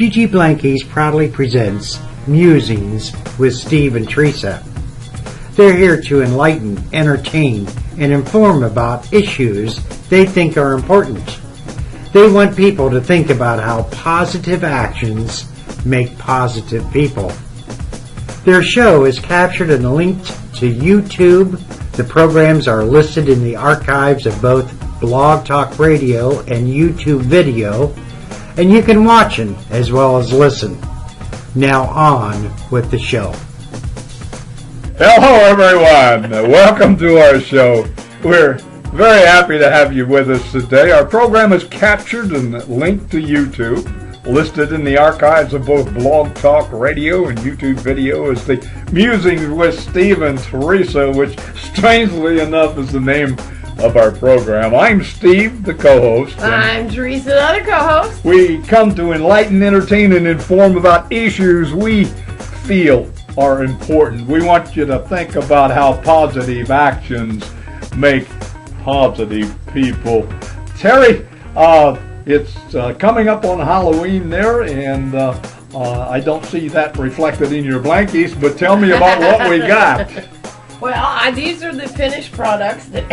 Gigi Blankies proudly presents Musings with Steve and Teresa. They're here to enlighten, entertain, and inform about issues they think are important. They want people to think about how positive actions make positive people. Their show is captured and linked to YouTube. The programs are listed in the archives of both Blog Talk Radio and YouTube video, and you can watch them as well as listen. Now on with the show. Hello everyone, welcome to our show. We're very happy to have you with us today. Our program is captured and linked to YouTube, listed in the archives of both Blog Talk Radio and YouTube video as the Musings with Steve and Teresa, which strangely enough is the name of our program. I'm Steve, the co-host. I'm Teresa, the other co-host. We come to enlighten, entertain, and inform about issues we feel are important. We want you to think about how positive actions make positive people. Terry, it's coming up on Halloween there, and I don't see that reflected in your blankies, but tell me about what we got. Well, these are the finished products that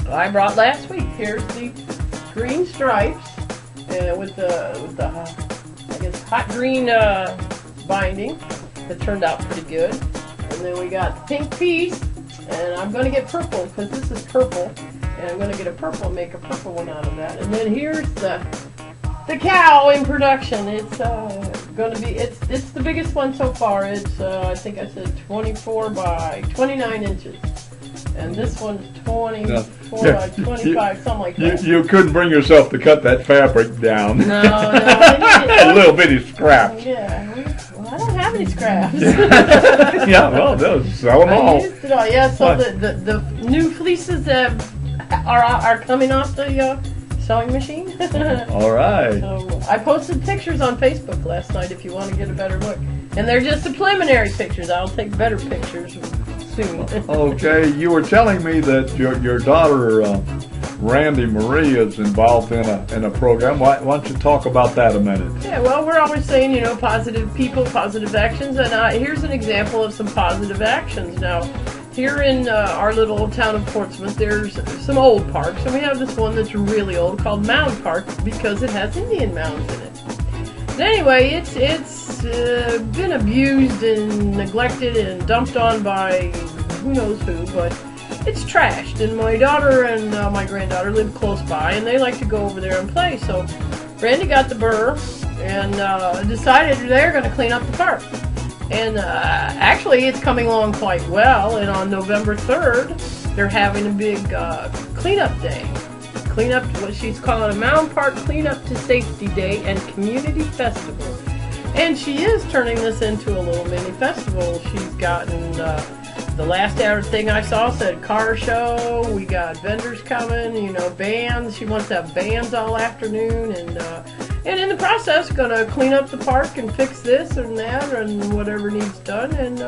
I brought last week. Here's the green stripes with the I guess hot green binding. It turned out pretty good. And then we got the pink piece, and I'm going to get purple because this is purple, and I'm going to get a purple and make a purple one out of that. And then here's the cow in production. It's going to be it's the biggest one so far. It's I think I said 24 by 29 inches. And this one's 24 by 25, something like that. You couldn't bring yourself to cut that fabric down. No. A little bitty scraps. Yeah, I don't have any scraps. Yeah, well, they'll sell them all. Used it all. Yeah, so the new fleeces are coming off the sewing machine. All right. So I posted pictures on Facebook last night if you want to get a better look. And they're just the preliminary pictures. I'll take better pictures soon. Okay, you were telling me that your daughter, Randy Marie, is involved in a program. Why don't you talk about that a minute? Yeah, well, we're always saying, positive people, positive actions, and here's an example of some positive actions. Now, here in our little town of Portsmouth, there's some old parks, and we have this one that's really old called Mound Park because it has Indian mounds in it. But anyway, it's been abused and neglected and dumped on by who knows who, but it's trashed. And my daughter and my granddaughter live close by, and they like to go over there and play. So Randy got the burr and decided they're going to clean up the park. And actually, it's coming along quite well. And on November 3rd, they're having a big cleanup day. Cleanup, what she's calling a Mound Park Cleanup to Safety Day and Community Festival. And she is turning this into a little mini festival. She's gotten, the last thing I saw said car show, we got vendors coming, bands. She wants to have bands all afternoon, and in the process, gonna clean up the park and fix this and that and whatever needs done. And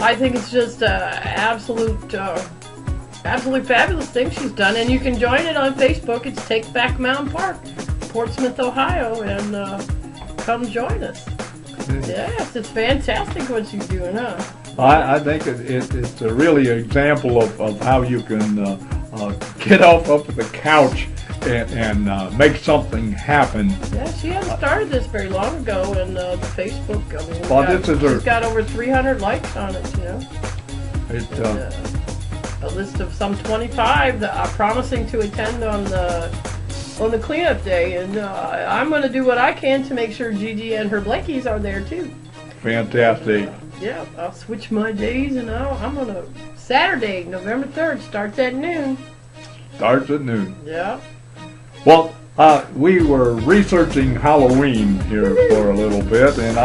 I think it's just absolute fabulous thing she's done, and you can join it on Facebook. It's Take Back Mound Park, Portsmouth, Ohio, and come join us. Yes, it's fantastic what she's doing, huh? I think it's a really example of how you can get off of the couch and make something happen. Yeah, she hasn't started this very long ago, and the Facebook, she's got over 300 likes on it, a list of some 25 that are promising to attend on the cleanup day, and I'm going to do what I can to make sure Gigi and her Blankies are there too. Fantastic. Yeah, I'll switch my days, and I'm going to Saturday, November 3rd, starts at noon. Starts at noon. Yeah. Well, we were researching Halloween here for a little bit, and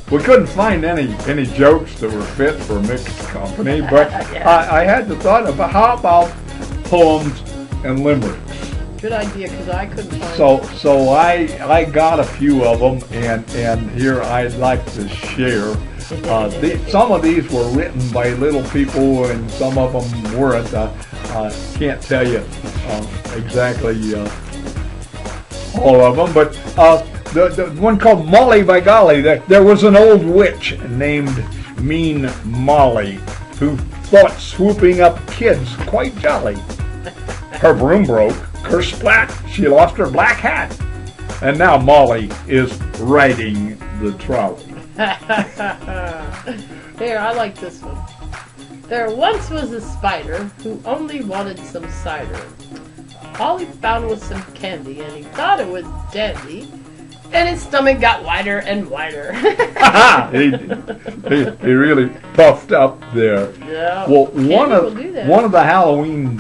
we couldn't find any jokes that were fit for mixed company, but yeah. I had the thought of how about poems and limericks. Good idea, because I couldn't find So I got a few of them, and here I'd like to share. Some of these were written by little people, and some of them weren't. I can't tell you exactly all of them, but the one called Molly by Golly. There was an old witch named Mean Molly who thought swooping up kids quite jolly. Her broom broke, curse splat, she lost her black hat, and now Molly is riding the trolley. Here, I like this one. There once was a spider who only wanted some cider. All he found was some candy, and he thought it was dandy, and his stomach got wider and wider. he really puffed up there. Yeah. Well, Candy one of the Halloween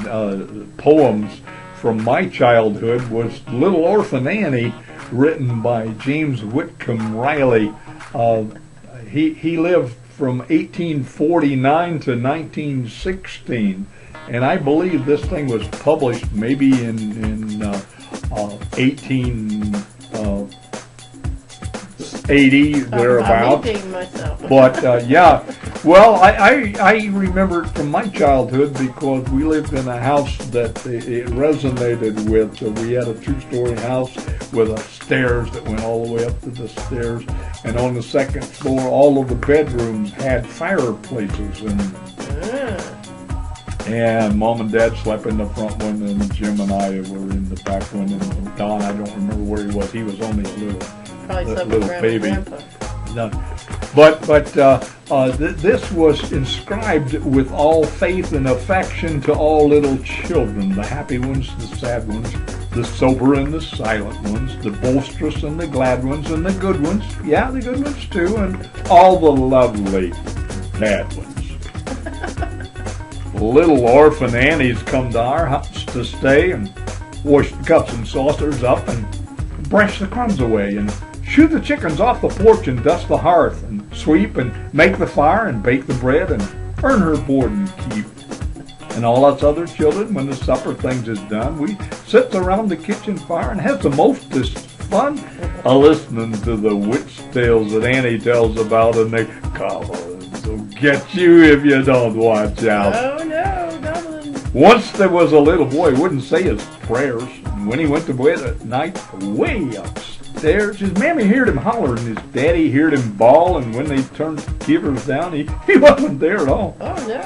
poems from my childhood was Little Orphan Annie, written by James Whitcomb Riley. He lived from 1849 to 1916, and I believe this thing was published maybe in 1880 thereabout. I'm dating myself. But yeah, well, I remember it from my childhood because we lived in a house that it resonated with. We had a two-story house with a stairs that went all the way up to the stairs, and on the second floor, all of the bedrooms had fireplaces in them. And Mom and Dad slept in the front one, and Jim and I were in the back one, and Don, I don't remember where he was. He was only a little baby. No. But this was inscribed with all faith and affection to all little children, the happy ones, the sad ones, the sober and the silent ones, the boisterous and the glad ones, and the good ones, yeah, the good ones too, and all the lovely bad ones. Little Orphan Annie's come to our house to stay and wash the cups and saucers up and brush the crumbs away and shoo the chickens off the porch and dust the hearth and sweep and make the fire and bake the bread and earn her board and keep. And all us other children, when the supper things is done, we sits around the kitchen fire and has the mostest fun a-listening to the witch tales that Annie tells about, and they goblins will get you if you don't watch out. Oh no, goblins. Once there was a little boy who wouldn't say his prayers, and when he went to bed at night, way upstairs, his mammy heard him holler, and his daddy heard him bawl, and when they turned the givers down, he wasn't there at all. Oh no.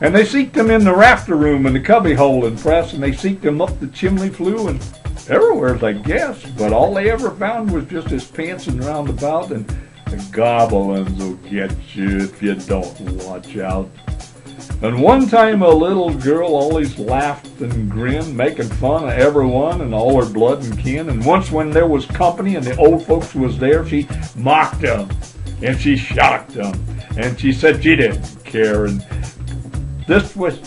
And they seeked him in the rafter room and the cubby hole and press, and they seeked him up the chimney flue and everywhere, I guess. But all they ever found was just his pants and roundabout, and the goblins will get you if you don't watch out. And one time a little girl always laughed and grinned, making fun of everyone and all her blood and kin. And once when there was company and the old folks was there, she mocked them and she shocked them, and she said she didn't care. And this was,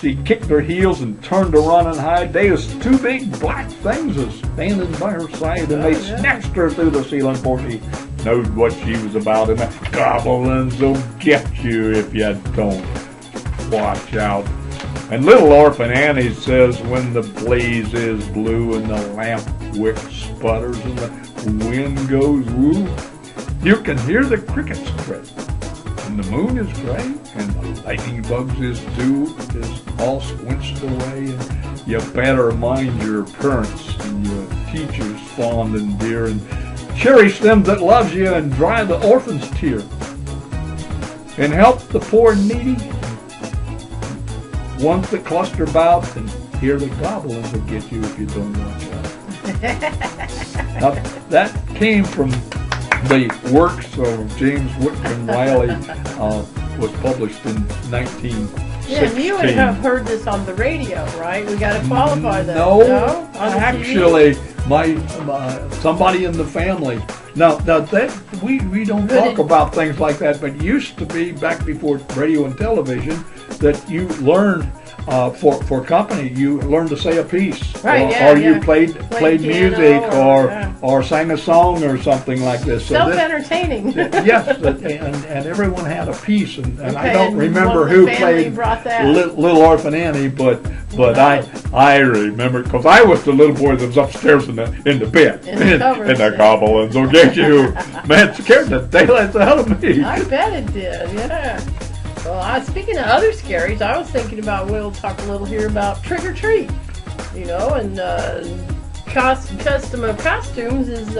she kicked her heels and turned to run and hide. They was two big black things was standing by her side, and they snatched her through the ceiling for she knowed what she was about. And the goblins will get you if you don't watch out. And little Orphan Annie says when the blaze is blue and the lamp wick sputters and the wind goes woo, you can hear the crickets chirp. And the moon is gray, and the lightning bugs is all squinched away, and you better mind your parents and your teachers fond and dear, and cherish them that loves you, and dry the orphan's tear, and help the poor and needy, ones that cluster about, and here the goblins will get you if you don't watch out. Now, that came from the works of James Whitcomb Riley, was published in 1916. Yeah, and you would have heard this on the radio, right? We got to qualify that. No, On the actually, my somebody in the family. Now that we don't talk about things like that, but it used to be back before radio and television that you learned. For company, you learned to say a piece, right, or you played music, piano, or sang a song or something like this. So self-entertaining. Yes, and everyone had a piece, and I don't remember who played Little Orphan Annie, but I remember because I was the little boy that was upstairs in the bed, in the goblins will get you. Man, it scared the daylights out of me. I bet it did. Yeah. Well, speaking of other scaries, I was thinking about, we'll talk a little here about trick or treat, and custom of costumes is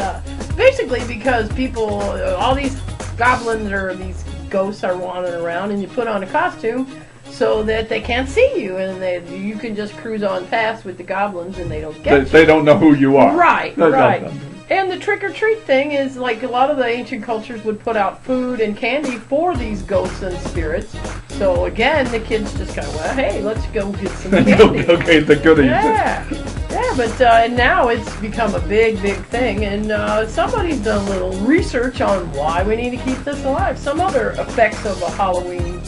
basically because people, all these goblins or these ghosts are wandering around, and you put on a costume so that they can't see you, and you can just cruise on past with the goblins, and they don't get you. They don't know who you are. Right. And the trick-or-treat thing is, like, a lot of the ancient cultures would put out food and candy for these ghosts and spirits. So, again, the kids just go, well, hey, let's go get some candy. Okay, the goodies. Yeah, but now it's become a big, big thing. And somebody's done a little research on why we need to keep this alive. Some other effects of a Halloween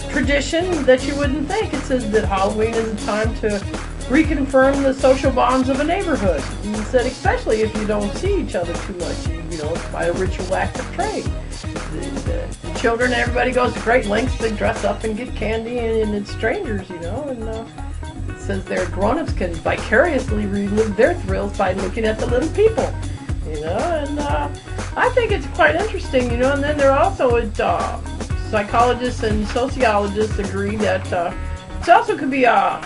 tradition that you wouldn't think. It says that Halloween is a time to reconfirm the social bonds of a neighborhood. And said especially if you don't see each other too much, you know, by a ritual act of trade. The children, everybody goes to great lengths to dress up and get candy, and it's strangers, you know. And it says their grown-ups can vicariously relive their thrills by looking at the little people, you know. And I think it's quite interesting, you know. And then there are also psychologists and sociologists agree that it also could be a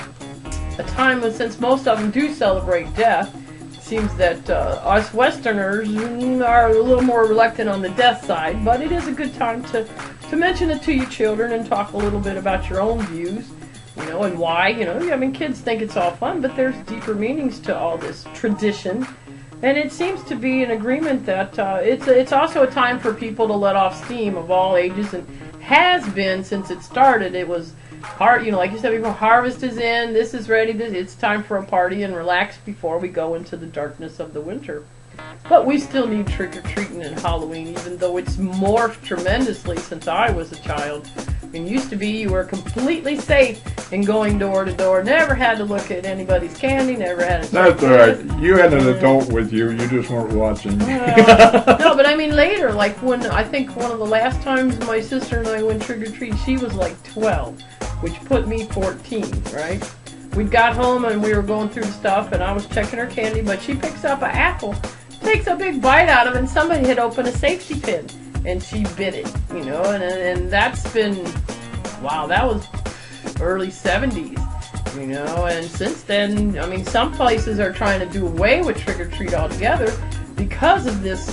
time when, since most of them do celebrate death, it seems that us Westerners are a little more reluctant on the death side, but it is a good time to mention it to your children and talk a little bit about your own views, you know, and why, you know. I mean, kids think it's all fun, but there's deeper meanings to all this tradition. And it seems to be an agreement that it's also a time for people to let off steam of all ages, and has been since it started. It was hard, you know, like you said before, harvest is in, this is ready, it's time for a party and relax before we go into the darkness of the winter. But we still need trick-or-treating and Halloween, even though it's morphed tremendously since I was a child. I mean, it used to be you were completely safe in going door to door, never had to look at anybody's candy, never had to... That's all right. You had an adult with you just weren't watching. No, but I mean later, like when, I think one of the last times my sister and I went trick-or-treating, she was like 12, which put me 14, right? We got home and we were going through the stuff, and I was checking her candy, but she picks up an apple, takes a big bite out of it, and somebody had opened a safety pin, and she bit it, you know, and that's been, wow, that was early 70s, you know, and since then, I mean, some places are trying to do away with trick-or-treat altogether because of this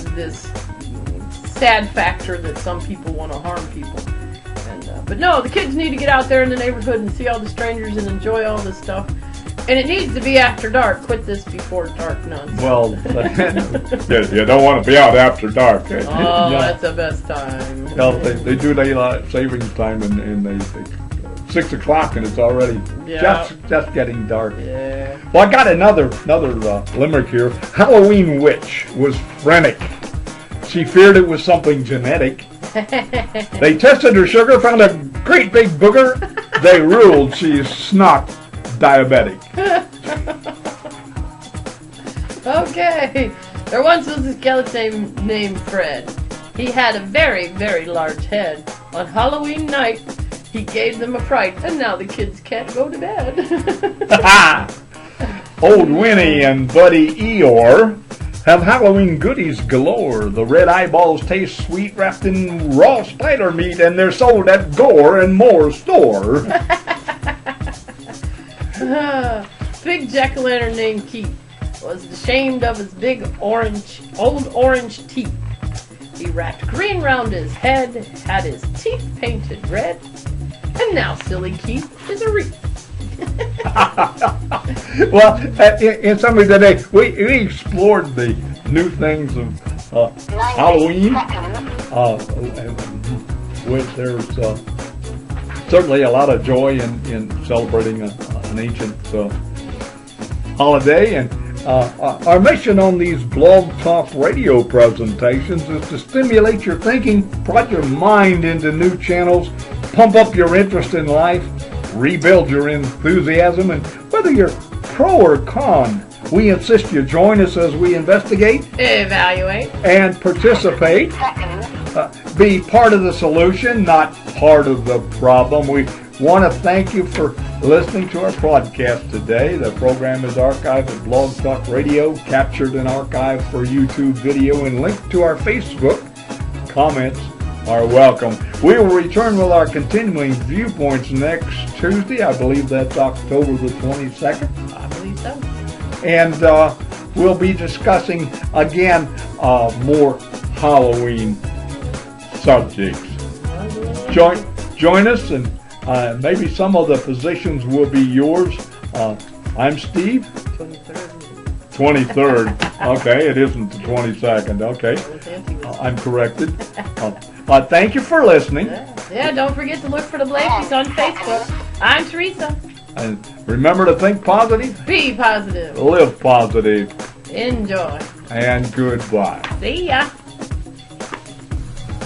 sad factor that some people want to harm people. But no, the kids need to get out there in the neighborhood and see all the strangers and enjoy all this stuff. And it needs to be after dark. Quit this before dark nonsense. Well, you don't want to be out after dark. Oh, yeah. That's the best time. No, they do daylight savings time, and they 6 o'clock, and it's already just getting dark. Yeah. Well, I got another limerick here. Halloween witch was frantic. She feared it was something genetic. They tested her sugar, found a great big booger. They ruled she's snot diabetic. Okay. There once was a skeleton named Fred. He had a very, very large head. On Halloween night, he gave them a fright, and now the kids can't go to bed. Old Winnie and Buddy Eeyore have Halloween goodies galore. The red eyeballs taste sweet, wrapped in raw spider meat, and they're sold at Gore and More store. Big jack-o'-lantern named Keith was ashamed of his big old orange teeth. He wrapped green round his head, had his teeth painted red, and now silly Keith is a wreath. Well, in summary today, we explored the new things of Halloween, which there's certainly a lot of joy in celebrating an ancient holiday. And our mission on these Blog Talk radio presentations is to stimulate your thinking, prod your mind into new channels, pump up your interest in life, rebuild your enthusiasm, and whether you're pro or con, we insist you join us as we investigate, evaluate, and participate. Be part of the solution, not part of the problem. We want to thank you for listening to our broadcast today. The program is archived at Blog Talk Radio, captured and archived for YouTube video, and linked to our Facebook. Comments are welcome. We will return with our continuing viewpoints next Tuesday. I believe that's October the 22nd. I believe so. And we'll be discussing again more Halloween subjects. Join us, and maybe some of the positions will be yours. I'm Steve. 23rd. Okay, it isn't the 22nd. Okay, I'm corrected. Thank you for listening. Yeah, don't forget to look for the Blakeys on Facebook. I'm Teresa. And remember to think positive, Be positive. live positive, Enjoy. and goodbye. See ya.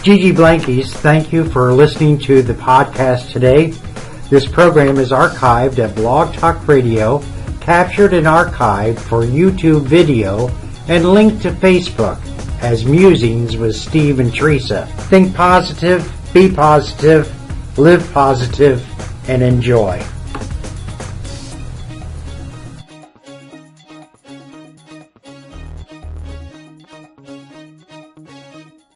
Gigi Blankies, thank you for listening to the podcast today. This program is archived at Blog Talk Radio, captured and archived for YouTube video, and linked to Facebook as Musings with Steve and Teresa. Think positive, be positive, live positive, and enjoy.